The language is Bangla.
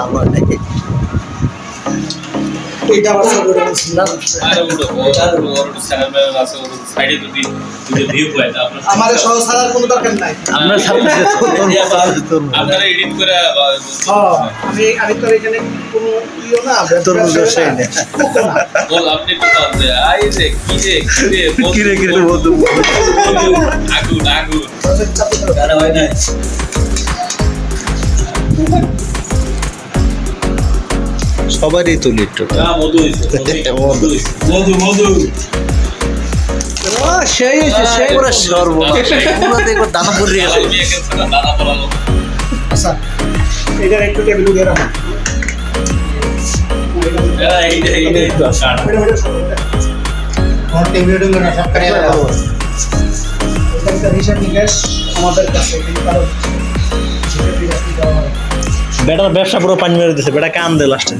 আমার নাকি এটা আবার সব ওটা বলছিলাম আমাদের সহ ছাড়ার কোনো দরকার নাই আপনার সামনে আপনারা এডিট করে আমি তো এখানে কোনো ইও না তরমুজ ব্যবসায়ী না। বল আপনি একটু বলতে আই রে কিরে কিরে বন্ধু আগুন আগুন গানা হয় না সবারই তুলি একটু মধু হইছে মধু মধু সেই হয়েছে সেই করে সর্বনাশ পুরো দেখো দানা পড়ে গেল আমি একে দানা পড়ালো আচ্ছা এটা একটু টেবিল দিয়ে রাখো এইটা একটু আসাড় और टेबल ना सब करे রাখো এটা হিসাব নিকাশ আমাদের কাছে কারণ বেটার ব্যবসা পুরো পানি মেরে দিছে বেটা কান দে লাস্টে